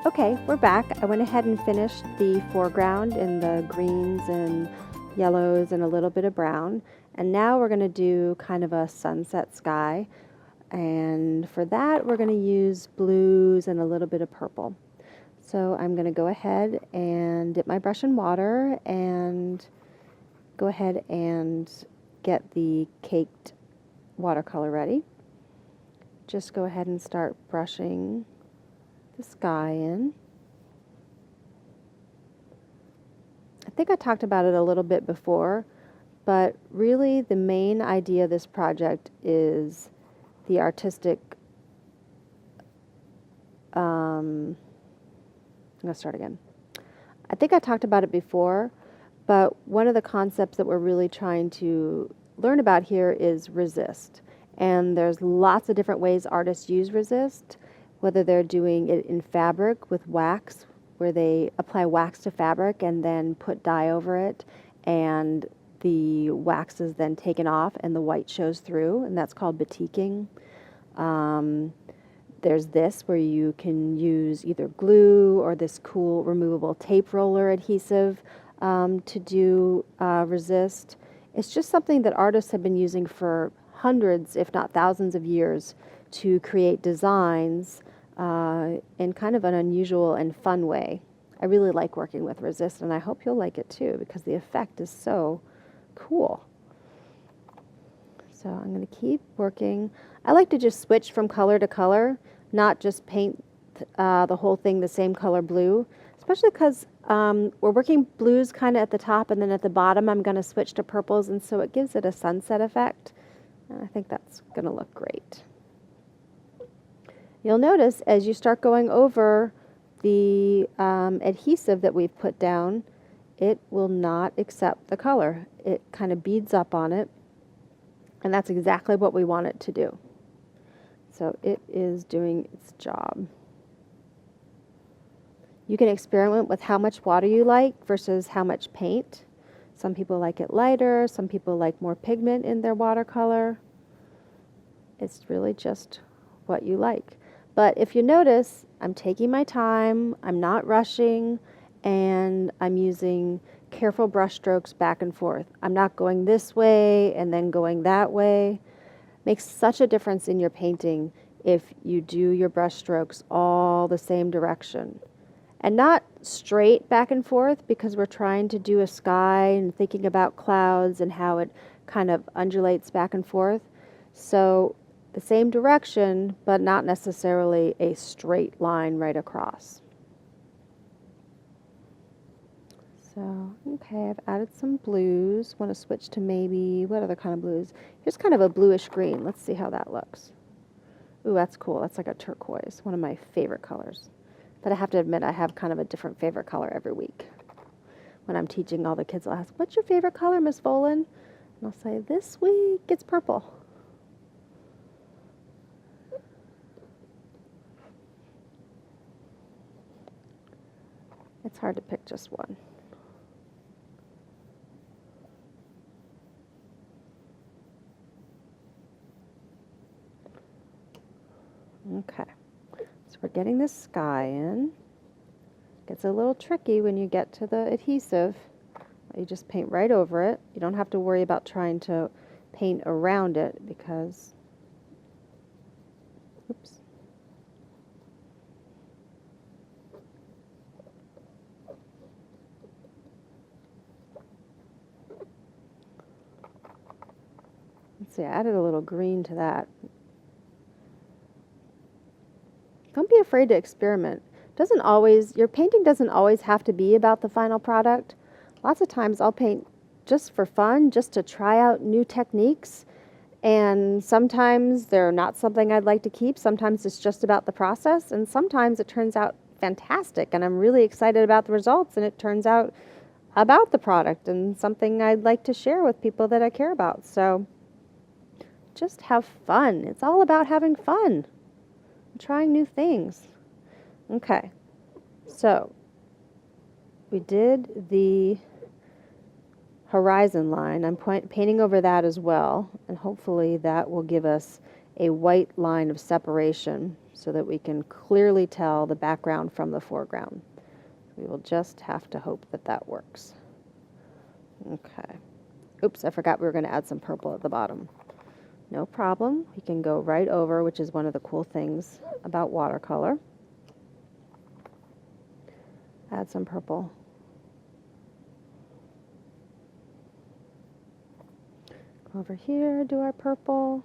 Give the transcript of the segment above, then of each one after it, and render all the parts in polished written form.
Okay, we're back. I went ahead and finished the foreground in the greens and yellows and a little bit of brown. And now we're going to do kind of a sunset sky. And for that, we're going to use blues and a little bit of purple. So I'm going to go ahead and dip my brush in water and go ahead and get the caked watercolor ready. Just go ahead and start brushing the sky in. I think I talked about it a little bit before, but really the main idea of this project is the artistic, I'm going to start again. I think I talked about it before, but one of the concepts that we're really trying to learn about here is resist. And there's lots of different ways artists use resist, whether they're doing it in fabric with wax, where they apply wax to fabric and then put dye over it, and the wax is then taken off and the white shows through, and that's called batiking. There's this where you can use either glue or this cool removable tape roller adhesive to do resist. It's just something that artists have been using for hundreds, if not thousands of years to create designs in kind of an unusual and fun way. I really like working with resist, and I hope you'll like it too, because the effect is so cool. So I'm going to keep working. I like to just switch from color to color, not just paint the whole thing the same color blue, especially because we're working blues kind of at the top, and then at the bottom I'm going to switch to purples, and so it gives it a sunset effect. And I think that's going to look great. You'll notice as you start going over the adhesive that we've put down, it will not accept the color. It kind of beads up on it, and that's exactly what we want it to do. So it is doing its job. You can experiment with how much water you like versus how much paint. Some people like it lighter, some people like more pigment in their watercolor. It's really just what you like. But if you notice, I'm taking my time, I'm not rushing, and I'm using careful brush strokes back and forth. I'm not going this way and then going that way. Makes such a difference in your painting if you do your brush strokes all the same direction. And not straight back and forth, because we're trying to do a sky and thinking about clouds and how it kind of undulates back and forth. So the same direction, but not necessarily a straight line right across. So, okay, I've added some blues. Want to switch to maybe, what other kind of blues? Here's kind of a bluish green. Let's see how that looks. Ooh, that's cool. That's like a turquoise, one of my favorite colors. But I have to admit, I have kind of a different favorite color every week. When I'm teaching, all the kids will ask, what's your favorite color, Miss Volin? And I'll say, this week it's purple. It's hard to pick just one. Okay, so we're getting this sky in. Gets a little tricky when you get to the adhesive. You just paint right over it. You don't have to worry about trying to paint around it because, oops. Let's see, I added a little green to that. Don't be afraid to experiment. Your painting doesn't always have to be about the final product. Lots of times I'll paint just for fun, just to try out new techniques. And sometimes they're not something I'd like to keep. Sometimes it's just about the process. And sometimes it turns out fantastic. And I'm really excited about the results. And it turns out about the product and something I'd like to share with people that I care about. So just have fun. It's all about having fun. Trying new things. Okay, so we did the horizon line. I'm painting over that as well, and hopefully that will give us a white line of separation so that we can clearly tell the background from the foreground. We will just have to hope that that works. Okay. Oops, I forgot we were going to add some purple at the bottom. No problem. We can go right over, which is one of the cool things about watercolor. Add some purple. Go over here, do our purple.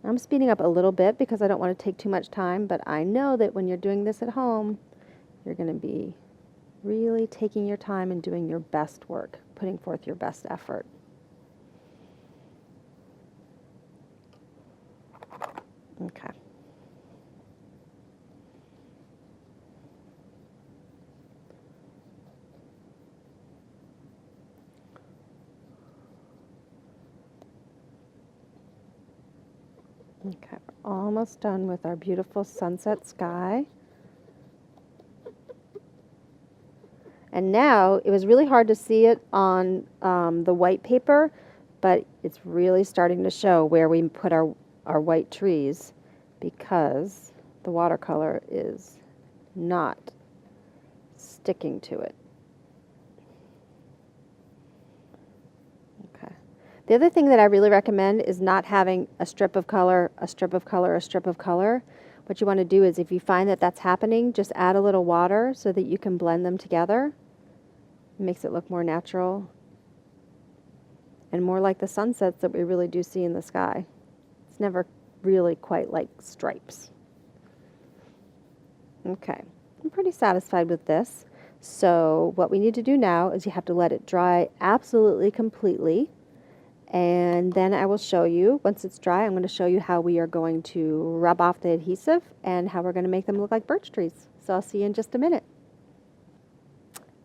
I'm speeding up a little bit because I don't want to take too much time, but I know that when you're doing this at home, you're going to be really taking your time and doing your best work, putting forth your best effort. Okay. Okay, we're almost done with our beautiful sunset sky. And now, it was really hard to see it on the white paper, but it's really starting to show where we put our white trees because the watercolor is not sticking to it. Okay. The other thing that I really recommend is not having a strip of color, a strip of color, a strip of color. What you want to do is if you find that that's happening, just add a little water so that you can blend them together. It makes it look more natural and more like the sunsets that we really do see in the sky. It's never really quite like stripes. Okay, I'm pretty satisfied with this. So what we need to do now is you have to let it dry absolutely completely. And then I will show you, once it's dry, I'm going to show you how we are going to rub off the adhesive and how we're going to make them look like birch trees. So I'll see you in just a minute.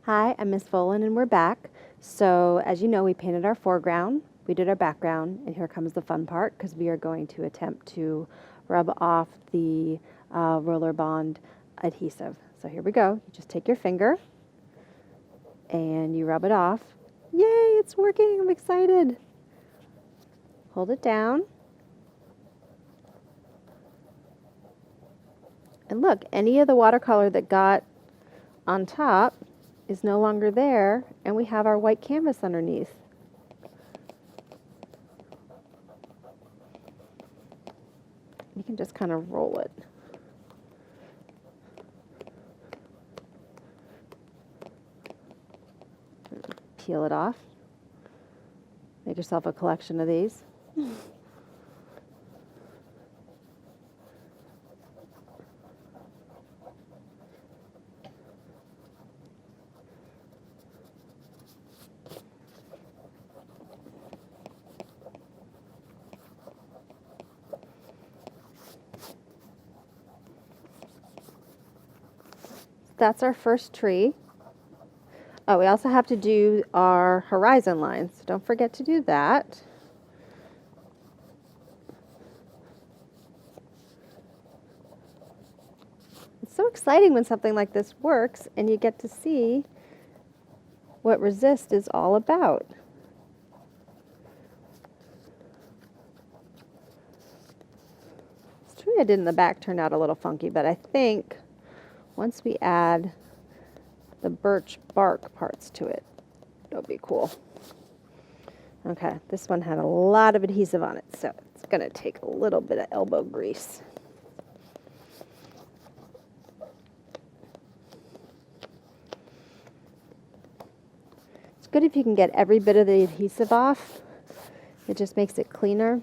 Hi, I'm Miss Volin and we're back. So as you know, we painted our foreground, we did our background, and here comes the fun part because we are going to attempt to rub off the Rollerbond adhesive. So here we go. You just take your finger and you rub it off. Yay, it's working. I'm excited. Hold it down. And look, any of the watercolor that got on top is no longer there, and we have our white canvas underneath. You can just kind of roll it. Peel it off. Make yourself a collection of these. That's our first tree. Oh, we also have to do our horizon lines. So don't forget to do that. It's so exciting when something like this works and you get to see what resist is all about. This tree I did in the back turned out a little funky, but I think once we add the birch bark parts to it, it'll be cool. Okay, this one had a lot of adhesive on it, so it's going to take a little bit of elbow grease. It's good if you can get every bit of the adhesive off. It just makes it cleaner.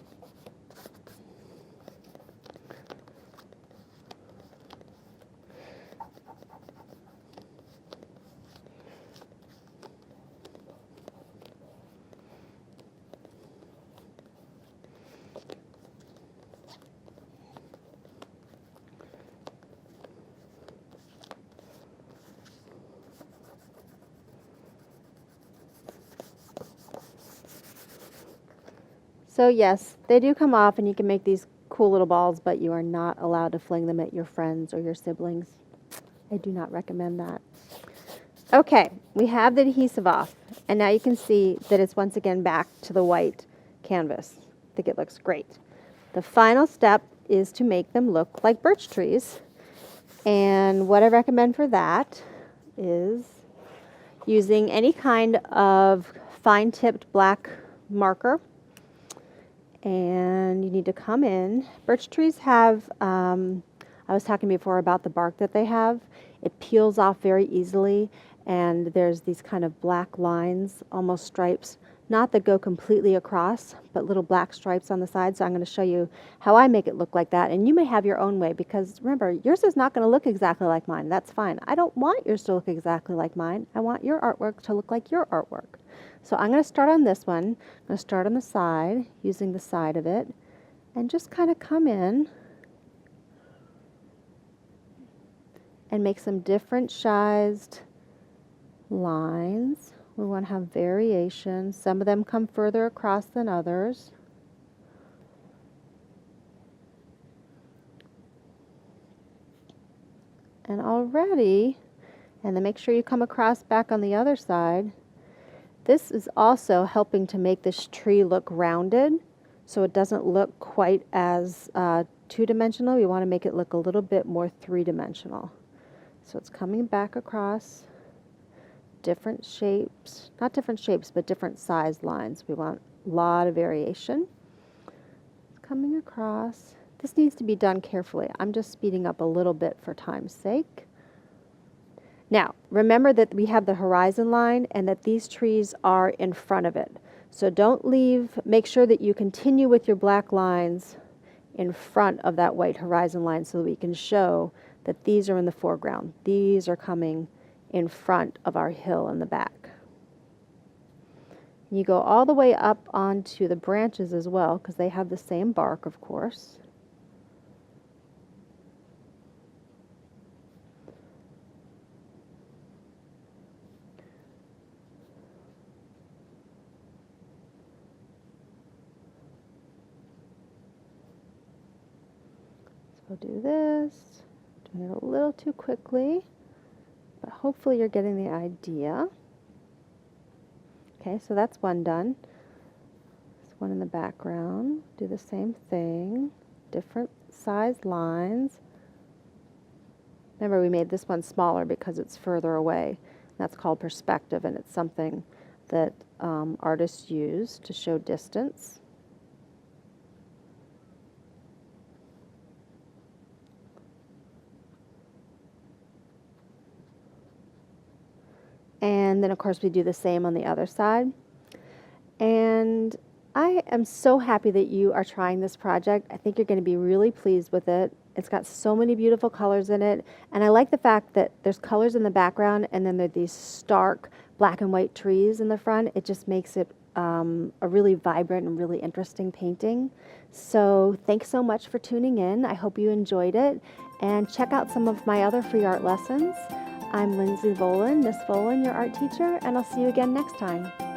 So yes, they do come off and you can make these cool little balls, but you are not allowed to fling them at your friends or your siblings. I do not recommend that. Okay, we have the adhesive off, and now you can see that it's once again back to the white canvas. I think it looks great. The final step is to make them look like birch trees. And what I recommend for that is using any kind of fine-tipped black marker. And you need to come in. Birch trees have, I was talking before about the bark that they have. It peels off very easily, and there's these kind of black lines, almost stripes, not that go completely across, but little black stripes on the side. So I'm going to show you how I make it look like that. And you may have your own way, because remember, yours is not going to look exactly like mine. That's fine. I don't want yours to look exactly like mine. I want your artwork to look like your artwork. So I'm going to start on this one. I'm going to start on the side, using the side of it, and just kind of come in and make some different sized lines. We want to have variation. Some of them come further across than others. And already, and then make sure you come across back on the other side. This is also helping to make this tree look rounded, so it doesn't look quite as two-dimensional. We want to make it look a little bit more three-dimensional. So it's coming back across different shapes, not different shapes, but different size lines. We want a lot of variation. It's coming across. This needs to be done carefully. I'm just speeding up a little bit for time's sake. Now, remember that we have the horizon line and that these trees are in front of it. So don't leave, make sure that you continue with your black lines in front of that white horizon line so that we can show that these are in the foreground. These are coming in front of our hill in the back. You go all the way up onto the branches as well, because they have the same bark, of course. So do this, doing it a little too quickly, but hopefully you're getting the idea. Okay, so that's one done. This one in the background, do the same thing, different size lines. Remember, we made this one smaller because it's further away. That's called perspective, and it's something that artists use to show distance. And then, of course, we do the same on the other side. And I am so happy that you are trying this project. I think you're going to be really pleased with it. It's got so many beautiful colors in it. And I like the fact that there's colors in the background and then there are these stark black and white trees in the front. It just makes it a really vibrant and really interesting painting. So thanks so much for tuning in. I hope you enjoyed it. And check out some of my other free art lessons. I'm Lindsey Volin, Miss Volin, your art teacher, and I'll see you again next time.